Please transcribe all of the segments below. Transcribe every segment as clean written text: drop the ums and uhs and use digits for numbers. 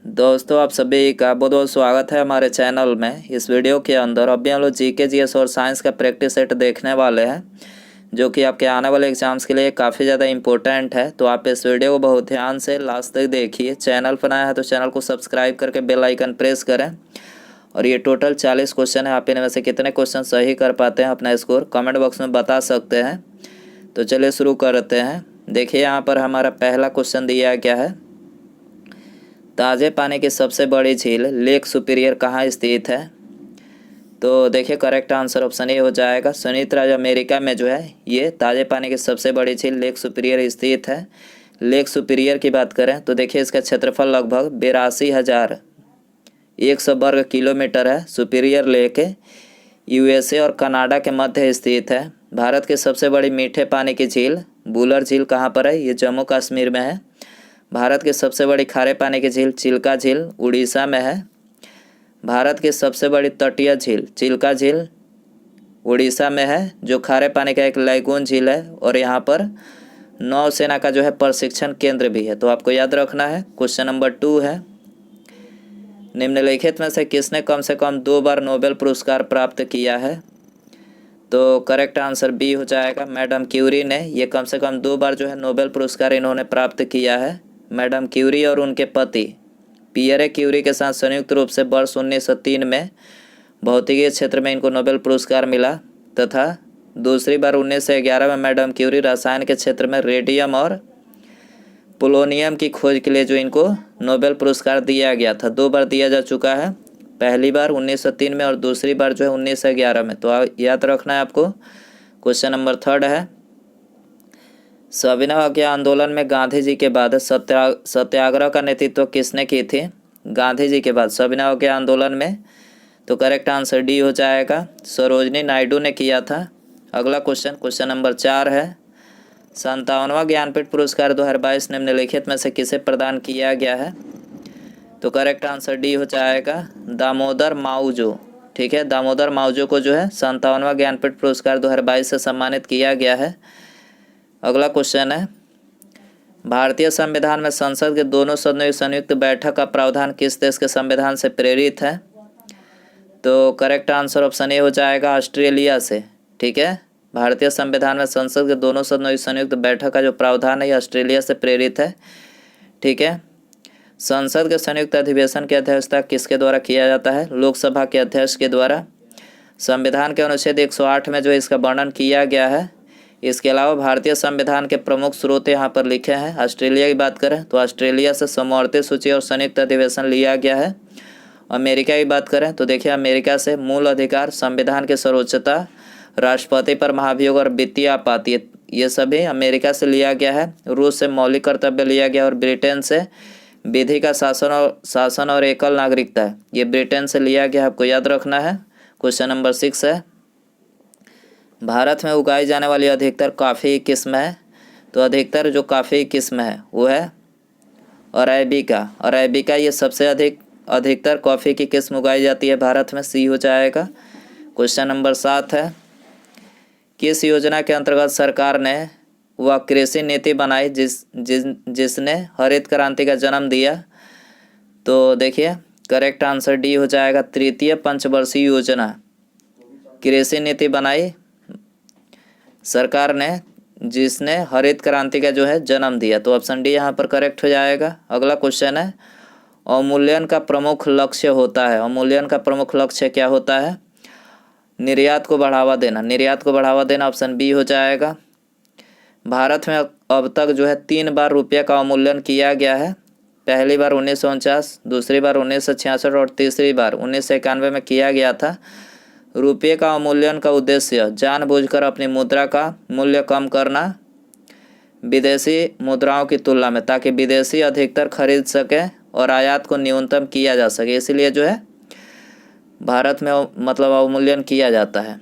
दोस्तों, आप सभी का बहुत बहुत स्वागत है हमारे चैनल में। इस वीडियो के अंदर अभी हम लोग जीके जीएस और साइंस का प्रैक्टिस सेट देखने वाले हैं, जो कि आपके आने वाले एग्जाम्स के लिए काफ़ी ज़्यादा इम्पोर्टेंट है। तो आप इस वीडियो को बहुत ध्यान से लास्ट तक देखिए। चैनल पर नया है तो चैनल को सब्सक्राइब करके बेल आइकन प्रेस करें। और ये टोटल 40 क्वेश्चन है। आप इनमें से कितने क्वेश्चन सही कर पाते हैं अपना स्कोर कमेंट बॉक्स में बता सकते हैं। तो चलिए शुरू करते हैं। देखिए यहाँ पर हमारा पहला क्वेश्चन दिया गया है, ताज़े पानी की सबसे बड़ी झील लेक सुपीरियर कहाँ स्थित है। तो देखिए करेक्ट आंसर ऑप्शन ए हो जाएगा। संयुक्त राज्य अमेरिका में जो है ये ताज़े पानी की सबसे बड़ी झील लेक सुपीरियर स्थित है। लेक सुपीरियर की बात करें तो देखिए इसका क्षेत्रफल लगभग 82,100 वर्ग किलोमीटर है। सुपीरियर लेक यूएसए और कनाडा के मध्य स्थित है। भारत की सबसे बड़ी मीठे पानी की झील बुलर झील कहाँ पर है, ये जम्मू कश्मीर में है। भारत की सबसे बड़ी खारे पानी की झील चिल्का झील उड़ीसा में है। भारत की सबसे बड़ी तटीय झील चिल्का झील उड़ीसा में है, जो खारे पानी का एक लैगून झील है। और यहाँ पर नौसेना का जो है प्रशिक्षण केंद्र भी है। तो आपको याद रखना है। क्वेश्चन नंबर 2 है, निम्नलिखित में से किसने कम से कम 2 बार नोबेल पुरस्कार प्राप्त किया है। तो करेक्ट आंसर बी हो जाएगा, मैडम क्यूरी ने। ये कम से कम 2 बार जो है नोबेल पुरस्कार इन्होंने प्राप्त किया है। मैडम क्यूरी और उनके पति पियरे क्यूरी के साथ संयुक्त रूप से वर्ष 1903 में भौतिकी क्षेत्र में इनको नोबेल पुरस्कार मिला, तथा दूसरी बार 1911 में मैडम क्यूरी रसायन के क्षेत्र में रेडियम और पोलोनियम की खोज के लिए जो इनको नोबेल पुरस्कार दिया गया था। 2 बार दिया जा चुका है, पहली बार 1903 में और दूसरी बार जो है 1911 में। तो याद रखना है आपको। क्वेश्चन नंबर 3 है, सविनय अवज्ञा आंदोलन में गांधी जी के बाद सत्याग्रह का नेतृत्व किसने की थी। गांधी जी के बाद सविनय अवज्ञा आंदोलन में, तो करेक्ट आंसर डी हो जाएगा, सरोजनी नायडू ने किया था। अगला क्वेश्चन नंबर 4 है, 57वां ज्ञानपीठ पुरस्कार 2022 निम्नलिखित में से किसे प्रदान किया गया है। तो करेक्ट आंसर डी हो जाएगा, दामोदर मावजो। ठीक है, दामोदर मावजो को जो है 57वां ज्ञानपीठ पुरस्कार 2022 से सम्मानित किया गया है। अगला क्वेश्चन है, भारतीय संविधान में संसद के दोनों सदनों की संयुक्त बैठक का प्रावधान किस देश के संविधान से प्रेरित है। तो करेक्ट आंसर ऑप्शन ए हो जाएगा, ऑस्ट्रेलिया से। ठीक है, भारतीय संविधान में संसद के दोनों सदनों की संयुक्त बैठक का जो प्रावधान है ये ऑस्ट्रेलिया से प्रेरित है। ठीक है, संसद के संयुक्त अधिवेशन की अध्यक्षता किसके द्वारा किया जाता है, लोकसभा के अध्यक्ष के द्वारा। संविधान के अनुच्छेद 108 में जो इसका वर्णन किया गया है। इसके अलावा भारतीय संविधान के प्रमुख स्रोत यहाँ पर लिखे हैं। ऑस्ट्रेलिया की बात करें तो ऑस्ट्रेलिया से समवर्ती सूची और संयुक्त अधिवेशन लिया गया है। अमेरिका की बात करें तो देखिए अमेरिका से मूल अधिकार, संविधान की सर्वोच्चता, राष्ट्रपति पर महाभियोग और वित्तीय आपात, ये सभी अमेरिका से लिया गया है। रूस से मौलिक कर्तव्य लिया गया और ब्रिटेन से विधि का शासन और एकल नागरिकता, ये ब्रिटेन से लिया गया, आपको याद रखना है। क्वेश्चन नंबर 6 है, भारत में उगाई जाने वाली अधिकतर कॉफ़ी की किस्म है। तो अधिकतर जो कॉफ़ी की किस्म है वो है अरेबिका। अरेबिका ये सबसे अधिकतर कॉफ़ी की किस्म उगाई जाती है भारत में, सी हो जाएगा। क्वेश्चन नंबर 7 है, किस योजना के अंतर्गत सरकार ने वह कृषि नीति बनाई जिसने हरित क्रांति का जन्म दिया। तो देखिए करेक्ट आंसर डी हो जाएगा, तृतीय पंचवर्षीय योजना कृषि नीति बनाई सरकार ने, जिसने हरित क्रांति का जो है जन्म दिया। तो ऑप्शन डी यहाँ पर करेक्ट हो जाएगा। अगला क्वेश्चन है, अवमूल्यन का प्रमुख लक्ष्य होता है। अवमूल्यन का प्रमुख लक्ष्य क्या होता है, निर्यात को बढ़ावा देना। निर्यात को बढ़ावा देना ऑप्शन बी हो जाएगा। भारत में अब तक जो है 3 बार रुपये का अवमूल्यन किया गया है। पहली बार 1949, दूसरी बार 1966 और तीसरी बार 1991 में किया गया था। रुपये का अवमूल्यन का उद्देश्य जानबूझकर अपनी मुद्रा का मूल्य कम करना विदेशी मुद्राओं की तुलना में, ताकि विदेशी अधिकतर खरीद सके और आयात को न्यूनतम किया जा सके। इसीलिए जो है भारत में मतलब अवमूल्यन किया जाता है।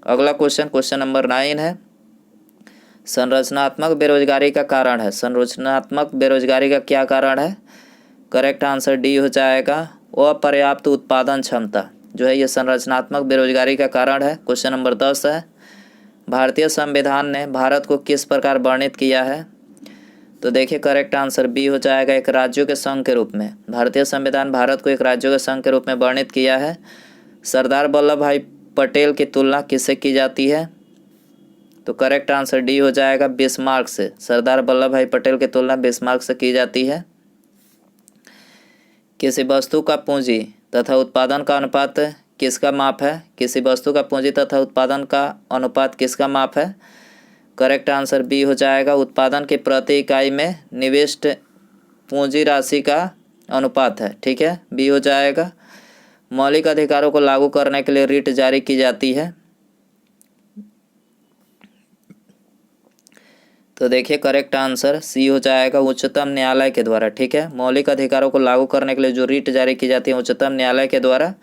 अगला क्वेश्चन नंबर 9 है, संरचनात्मक बेरोजगारी का कारण है। संरचनात्मक बेरोजगारी का क्या कारण है। करेक्ट आंसर डी हो जाएगा, अपर्याप्त उत्पादन क्षमता जो है ये संरचनात्मक बेरोजगारी का कारण है। क्वेश्चन नंबर 10 है, भारतीय संविधान ने भारत को किस प्रकार वर्णित किया है। तो देखिए करेक्ट आंसर बी हो जाएगा, एक राज्यों के संघ के रूप में। भारतीय संविधान भारत को एक राज्यों के संघ के रूप में वर्णित किया है। सरदार वल्लभ भाई पटेल की तुलना किससे की जाती है? तो करेक्ट आंसर डी हो जाएगा, बिस्मार्क से। सरदार वल्लभ भाई पटेल की तुलना बिस्मार्क से की जाती है। किसी वस्तु का पूंजी तथा उत्पादन का अनुपात किसका माप है? किसी वस्तु का पूंजी तथा उत्पादन का अनुपात किसका माप है? करेक्ट आंसर बी हो जाएगा, उत्पादन की प्रति इकाई में निविष्ट पूंजी राशि का अनुपात है। ठीक है, बी हो जाएगा। मौलिक अधिकारों को लागू करने के लिए रिट जारी की जाती है। तो देखिए करेक्ट आंसर सी हो जाएगा, उच्चतम न्यायालय के द्वारा। ठीक है, मौलिक अधिकारों को लागू करने के लिए जो रिट जारी की जाती है उच्चतम न्यायालय के द्वारा।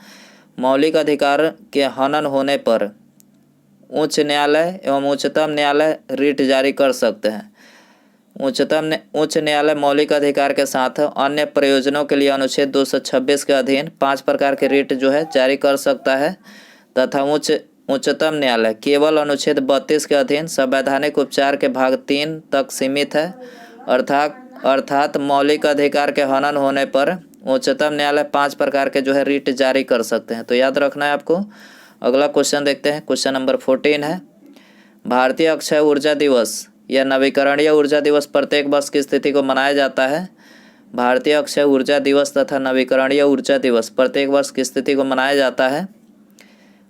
मौलिक अधिकार के हनन होने पर उच्च न्यायालय एवं उच्चतम न्यायालय रिट जारी कर सकते हैं। उच्च न्यायालय मौलिक अधिकार के साथ अन्य प्रयोजनों के लिए अनुच्छेद 226 के अधीन 5 प्रकार के रिट जो है जारी कर सकता है, तथा उच्चतम न्यायालय केवल अनुच्छेद 32 के अधीन संवैधानिक उपचार के भाग 3 तक सीमित है। अर्थात मौलिक अधिकार के हनन होने पर उच्चतम न्यायालय 5 प्रकार के जो है रिट जारी कर सकते हैं। तो याद रखना है आपको। अगला क्वेश्चन देखते हैं, क्वेश्चन नंबर 14 है, भारतीय अक्षय ऊर्जा दिवस या नवीकरणीय ऊर्जा दिवस प्रत्येक वर्ष की स्थिति को मनाया जाता है। भारतीय अक्षय ऊर्जा दिवस तथा नवीकरणीय ऊर्जा दिवस प्रत्येक वर्ष की स्थिति को मनाया जाता है।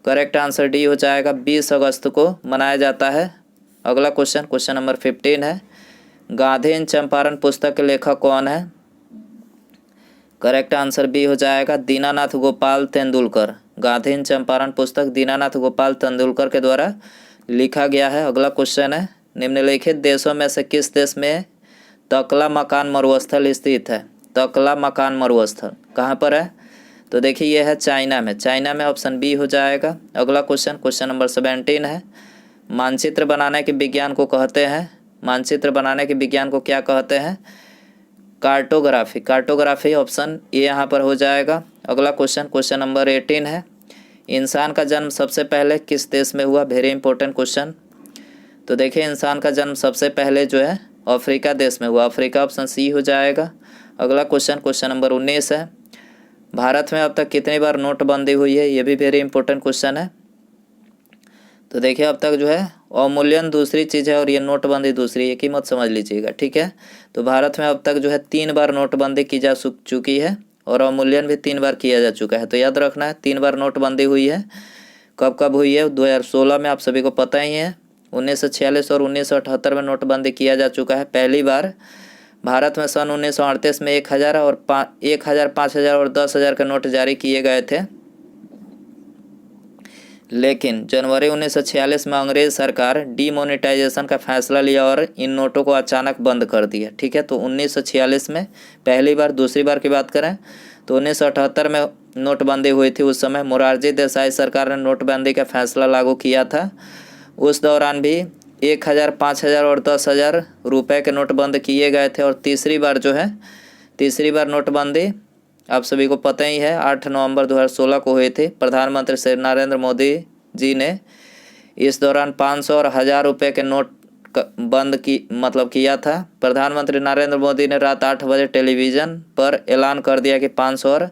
करेक्ट आंसर डी हो जाएगा, 20 अगस्त को मनाया जाता है। अगला क्वेश्चन, क्वेश्चन नंबर 15 है, गांधी इन चंपारण पुस्तक के लेखक कौन है? करेक्ट आंसर बी हो जाएगा, दीनानाथ गोपाल तेंदुलकर। गांधी इन चंपारण पुस्तक दीनानाथ गोपाल तेंदुलकर के द्वारा लिखा गया है। अगला क्वेश्चन है, निम्नलिखित देशों में से किस देश में तकला मकान मरुस्थल स्थित है? तकला मकान मरुस्थल कहाँ पर है? तो देखिए यह है चाइना में। चाइना में ऑप्शन बी हो जाएगा। अगला क्वेश्चन, क्वेश्चन नंबर 17 है, मानचित्र बनाने के विज्ञान को कहते हैं, मानचित्र बनाने के विज्ञान को क्या कहते हैं? कार्टोग्राफी। कार्टोग्राफी ऑप्शन ए यहाँ पर हो जाएगा। अगला क्वेश्चन, क्वेश्चन नंबर 18 है, इंसान का जन्म सबसे पहले किस देश में हुआ? Very important question. तो देखिए इंसान का जन्म सबसे पहले जो है अफ्रीका देश में हुआ। अफ्रीका ऑप्शन सी हो जाएगा। अगला क्वेश्चन, क्वेश्चन नंबर 19 है, भारत में अब तक कितनी बार नोटबंदी हुई है? ये भी वेरी इंपॉर्टेंट क्वेश्चन है। तो देखिए अब तक जो है अवमूल्यन दूसरी चीज़ है और ये नोटबंदी दूसरी, एक ही मत समझ लीजिएगा। ठीक है, तो भारत में अब तक जो है 3 बार नोटबंदी की जा चुकी है और अवमूल्यन भी 3 बार किया जा चुका है। तो याद रखना है 3 बार नोटबंदी हुई है। कब कब हुई है? 2016 में, आप सभी को पता ही है। 1946 और 1978 में नोटबंदी किया जा चुका है पहली बार। भारत में सन 1938 में 1000 और 1000, 5000 और 10,000 के नोट जारी किए गए थे, लेकिन जनवरी 1946 में अंग्रेज सरकार डीमोनेटाइजेशन का फैसला लिया और इन नोटों को अचानक बंद कर दिया। ठीक है, तो 1946 में पहली बार। दूसरी बार की बात करें तो 1978 में नोटबंदी हुई थी। उस समय मोरारजी देसाई सरकार ने नोटबंदी का फैसला लागू किया था। उस दौरान भी 1000, 5000 और 10,000 रुपये के नोट बंद किए गए थे। और तीसरी बार नोटबंदी आप सभी को पता ही है 8 नवंबर 2016 को हुई थी। प्रधानमंत्री श्री नरेंद्र मोदी जी ने इस दौरान 500 और 1000 रुपये के नोट बंद किया था। प्रधानमंत्री नरेंद्र मोदी ने रात 8 बजे टेलीविज़न पर ऐलान कर दिया कि 500 और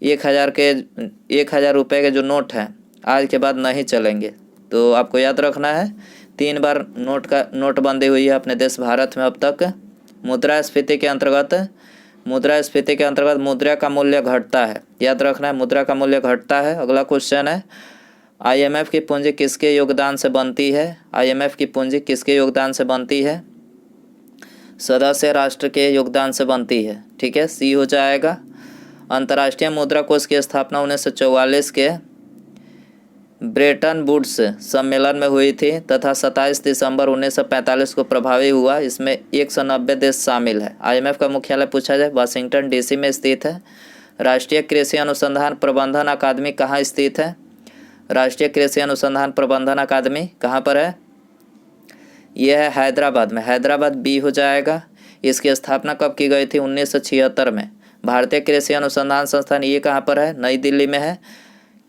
1000 रुपये के जो नोट हैं आज के बाद नहीं चलेंगे। तो आपको याद रखना है 3 बार नोटबंदी हुई है अपने देश भारत में अब तक। मुद्रास्फीति के अंतर्गत मुद्रा का मूल्य घटता है। याद रखना है मुद्रा का मूल्य घटता है। अगला क्वेश्चन है, IMF की पूंजी किसके योगदान से बनती है? IMF की पूंजी किसके योगदान से बनती है? सदस्य राष्ट्र के योगदान से बनती है। ठीक है, सी हो जाएगा। अंतर्राष्ट्रीय मुद्रा कोष की स्थापना 1944 के ब्रेटन वुड्स सम्मेलन में हुई थी तथा 27 दिसंबर 1945 को प्रभावी हुआ। इसमें 190 देश शामिल है। IMF का मुख्यालय पूछा जाए वाशिंगटन DC में स्थित है। राष्ट्रीय कृषि अनुसंधान प्रबंधन अकादमी कहाँ स्थित है? राष्ट्रीय कृषि अनुसंधान प्रबंधन अकादमी कहाँ पर है? यह है हैदराबाद में। हैदराबाद बी हो जाएगा। इसकी स्थापना कब की गई थी? 1976 में। भारतीय कृषि अनुसंधान संस्थान ये कहाँ पर है? नई दिल्ली में है।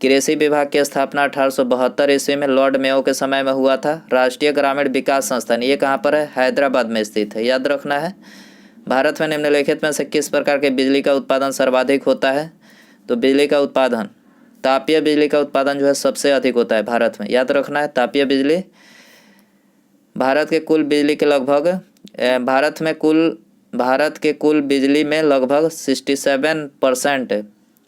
कृषि विभाग की स्थापना 1872 ईस्वी में लॉर्ड मेयो के समय में हुआ था। राष्ट्रीय ग्रामीण विकास संस्थान ये कहाँ पर है? हैदराबाद में स्थित है, याद रखना है। भारत में निम्नलिखित में से किस प्रकार के बिजली का उत्पादन सर्वाधिक होता है? तो बिजली का उत्पादन, तापीय बिजली का उत्पादन जो है सबसे अधिक होता है भारत में, याद रखना है। तापीय बिजली भारत के कुल बिजली के लगभग भारत के कुल बिजली में लगभग 67%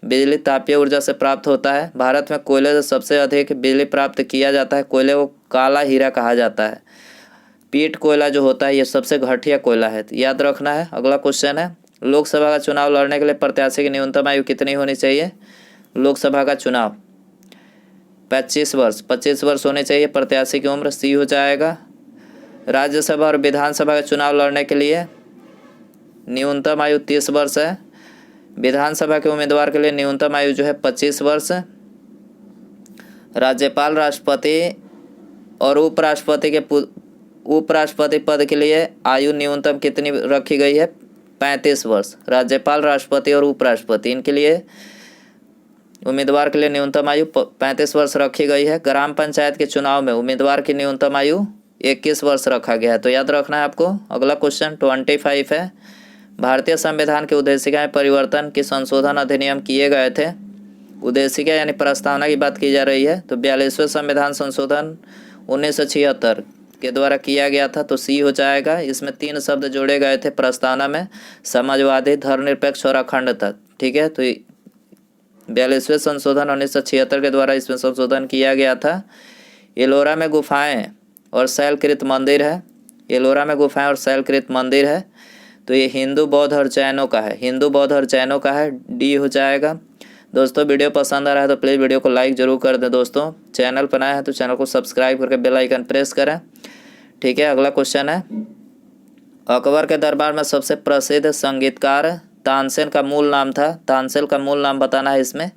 बिजली तापीय ऊर्जा से प्राप्त होता है। भारत में कोयले से सबसे अधिक बिजली प्राप्त किया जाता है। कोयले को काला हीरा कहा जाता है। पीट कोयला जो होता है ये सबसे घटिया कोयला है, याद रखना है। अगला क्वेश्चन है, लोकसभा का चुनाव लड़ने के लिए प्रत्याशी की न्यूनतम आयु कितनी होनी चाहिए? लोकसभा का चुनाव 25 वर्ष होनी चाहिए प्रत्याशी की उम्र, सी हो जाएगा। राज्यसभा और विधानसभा का चुनाव लड़ने के लिए न्यूनतम आयु 30 वर्ष है। विधानसभा के उम्मीदवार के लिए न्यूनतम आयु जो है 25 वर्ष। राज्यपाल, राष्ट्रपति और उपराष्ट्रपति पद के लिए आयु न्यूनतम कितनी रखी गई है? 35 वर्ष। राज्यपाल, राष्ट्रपति और उपराष्ट्रपति इनके लिए उम्मीदवार के लिए न्यूनतम आयु 35 वर्ष रखी गई है। ग्राम पंचायत के चुनाव में उम्मीदवार की न्यूनतम आयु 21 वर्ष रखा गया है, तो याद रखना है आपको। अगला क्वेश्चन 25 है, भारतीय संविधान की उद्देशिकाएं परिवर्तन की संशोधन अधिनियम किए गए थे। उद्देशिका यानी प्रस्तावना की बात की जा रही है, तो 42वें संविधान संशोधन 1976 के द्वारा किया गया था, तो सी हो जाएगा। इसमें 3 शब्द जोड़े गए थे प्रस्तावना में, समाजवादी, धर्मनिरपेक्ष और अखंडता, ठीक है। तो 42वें संशोधन 1976 के द्वारा इसमें संशोधन किया गया था। एलोरा में गुफाएं और शैलकृत मंदिर है। एलोरा में गुफाएं और शैलकृत मंदिर है, तो ये हिंदू, बौद्ध और जैनों का है। हिंदू, बौद्ध और जैनों का है, डी हो जाएगा। दोस्तों वीडियो पसंद आ रहा है तो प्लीज़ वीडियो को लाइक जरूर कर दें। दोस्तों चैनल पर नया है तो चैनल को सब्सक्राइब करके बेल आइकन प्रेस करें, ठीक है। अगला क्वेश्चन है, अकबर के दरबार में सबसे प्रसिद्ध संगीतकार तानसेन का मूल नाम था। तानसेन का मूल नाम बताना है इसमें,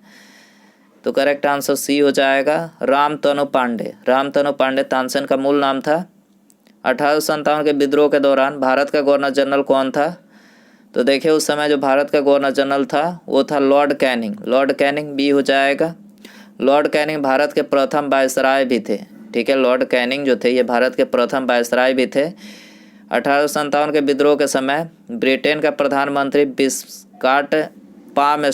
तो करेक्ट आंसर सी हो जाएगा, रामतनु पांडे। रामतनु पांडे तानसेन का मूल नाम था। 1857 के विद्रोह के दौरान भारत का गवर्नर जनरल कौन था? तो देखिए उस समय जो भारत का गवर्नर जनरल था वो था Lord Canning. Lord Canning, B हो जाएगा। लॉर्ड कैनिंग भारत के प्रथम वायसराय भी थे, ठीक है। लॉर्ड कैनिंग जो थे ये भारत के प्रथम वायसराय भी थे। 1857 के विद्रोह के समय ब्रिटेन का प्रधानमंत्री विस्कॉट पाम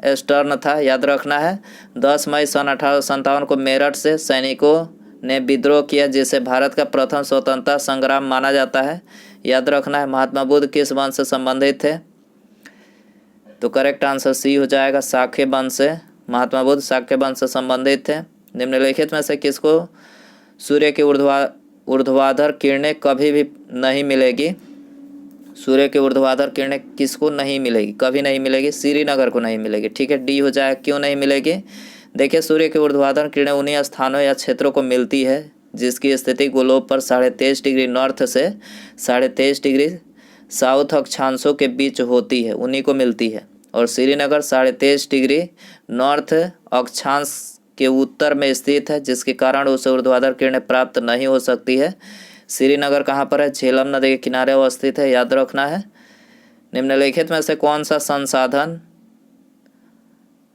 स्टर्न था, याद रखना है। 10 मई सन 1857 को मेरठ से सैनिकों ने विद्रोह किया, जिसे भारत का प्रथम स्वतंत्रता संग्राम माना जाता है, याद रखना है। महात्मा बुद्ध किस वंश से संबंधित थे? तो करेक्ट आंसर सी हो जाएगा, शाक्य वंश से। महात्मा बुद्ध शाक्य वंश से संबंधित थे। निम्नलिखित में से किसको सूर्य की ऊर्ध्वाधर किरणें कभी भी नहीं मिलेगी? सूर्य की ऊर्ध्वाधर किरणें किसको नहीं मिलेगी? कभी नहीं मिलेगी, श्रीनगर को नहीं मिलेगी, ठीक है। डी हो जाए, क्यों नहीं मिलेगी? देखिए सूर्य की ऊर्ध्वाधर किरणें उन्हीं स्थानों या क्षेत्रों को मिलती है जिसकी स्थिति ग्लोब पर 23.5 डिग्री नॉर्थ से 23.5 डिग्री साउथ अक्षांशों के बीच होती है, उन्हीं को मिलती है। और श्रीनगर 23.5 डिग्री नॉर्थ अक्षांश के उत्तर में स्थित है, जिसके कारण उसे ऊर्ध्वाधर किरणें प्राप्त नहीं हो सकती है। श्रीनगर कहाँ पर है? झेलम नदी के किनारे अवस्थित है, याद रखना है। निम्नलिखित में से कौन सा संसाधन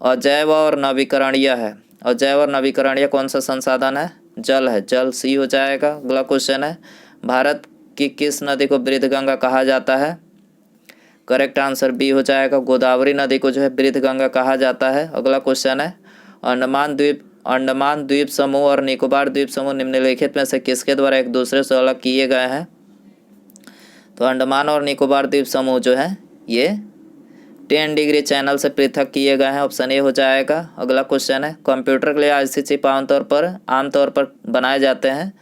अजैव और नवीकरणीय है? अजैव और नवीकरणीय कौन सा संसाधन है? जल है, जल, सी हो जाएगा। अगला क्वेश्चन है, भारत की किस नदी को वृद्धगंगा कहा जाता है? करेक्ट आंसर बी हो जाएगा, गोदावरी नदी को जो है वृद्धगंगा कहा जाता है। अगला क्वेश्चन है, अंडमान द्वीप समूह और निकोबार द्वीप समूह निम्नलिखित में से किसके द्वारा एक दूसरे से अलग किए गए हैं? तो अंडमान और निकोबार द्वीप समूह जो है ये 10 डिग्री चैनल से पृथक किए गए हैं, ऑप्शन ए हो जाएगा। अगला क्वेश्चन है, कंप्यूटर के लिए आईसी चिप आमतौर पर बनाए जाते हैं,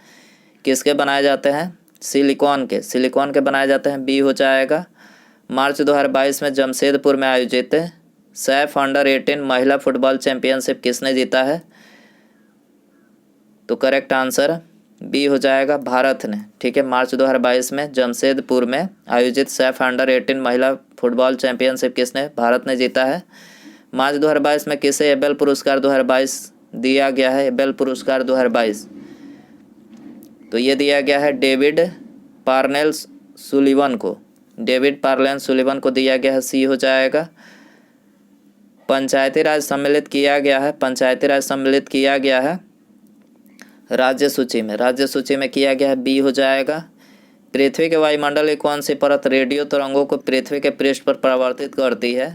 किसके बनाए जाते हैं? सिलिकॉन के बनाए जाते हैं, बी हो जाएगा। मार्च 2022 में जमशेदपुर में आयोजित सैफ अंडर-18 महिला फुटबॉल चैंपियनशिप किसने जीता है? तो करेक्ट आंसर बी हो जाएगा, भारत ने, ठीक है। मार्च 2022 में जमशेदपुर में आयोजित सैफ अंडर-18 महिला फुटबॉल चैंपियनशिप किसने? भारत ने जीता है। मार्च 2022 में किसे एबेल पुरस्कार 2022 दिया गया है? एबेल पुरस्कार 2022 तो ये दिया गया है डेविड पार्नेल सुलिवन को। डेविड पार्लेन सुलिवन को दिया गया है, सी हो जाएगा। पंचायती राज सम्मिलित किया गया है, पंचायती राज सम्मिलित किया गया है राज्य सूची में, राज्य सूची में किया गया है, बी हो जाएगा। पृथ्वी के वायुमंडल की कौन सी परत रेडियो तरंगों को पृथ्वी के पृष्ठ पर परावर्तित करती है?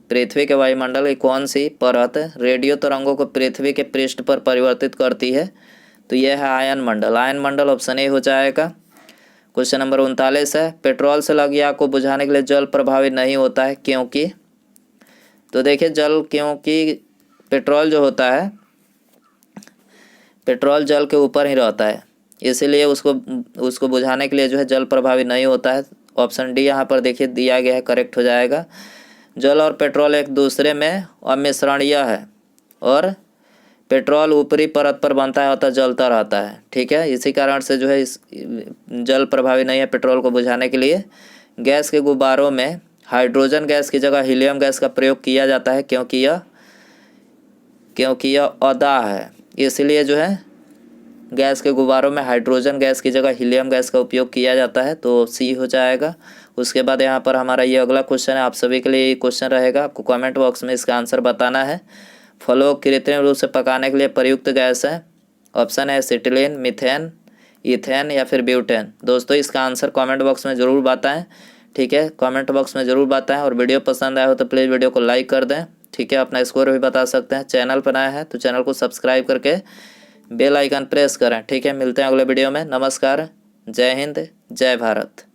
पृथ्वी के वायुमंडल की कौन सी परत रेडियो तरंगों को पृथ्वी के पृष्ठ पर परिवर्तित करती है? तो यह है ion Mandal, ion Mandal option A हो जाएगा। क्वेश्चन नंबर 39 है, पेट्रोल से लगी आग को बुझाने के लिए जल प्रभावी नहीं होता है, क्योंकि? तो देखिए क्योंकि पेट्रोल जो होता है, पेट्रोल जल के ऊपर ही रहता है, इसीलिए उसको बुझाने के लिए जो है जल प्रभावी नहीं होता है। ऑप्शन डी यहाँ पर देखिए दिया गया है, करेक्ट हो जाएगा। जल और पेट्रोल एक दूसरे में अमिश्रणीय है और पेट्रोल ऊपरी परत पर बनता है अतः जलता रहता है, ठीक है। इसी कारण से जो है इस जल प्रभावी नहीं है पेट्रोल को बुझाने के लिए। गैस के गुब्बारों में हाइड्रोजन गैस की जगह हीलियम गैस का प्रयोग किया जाता है, क्योंकि यह अदाह है, इसलिए जो है गैस के गुब्बारों में हाइड्रोजन गैस की जगह हीलियम गैस का उपयोग किया जाता है, तो सी हो जाएगा। उसके बाद यहाँ पर हमारा ये अगला क्वेश्चन है, आप सभी के लिए ये क्वेश्चन रहेगा, आपको कमेंट बॉक्स में इसका आंसर बताना है। फलों को कृत्रिम रूप से पकाने के लिए प्रयुक्त गैस है, ऑप्शन है एसिटिलीन, मीथेन, इथेन या फिर ब्यूटेन। दोस्तों इसका आंसर कमेंट बॉक्स में ज़रूर बताएं, ठीक है, कमेंट बॉक्स में ज़रूर बताएं। और वीडियो पसंद आया हो तो प्लीज़ वीडियो को लाइक कर दें, ठीक है। अपना स्कोर भी बता सकते हैं। चैनल पर नया है तो चैनल को सब्सक्राइब करके बेल आइकन प्रेस करें, ठीक है। मिलते हैं अगले वीडियो में। नमस्कार, जय हिंद, जय भारत।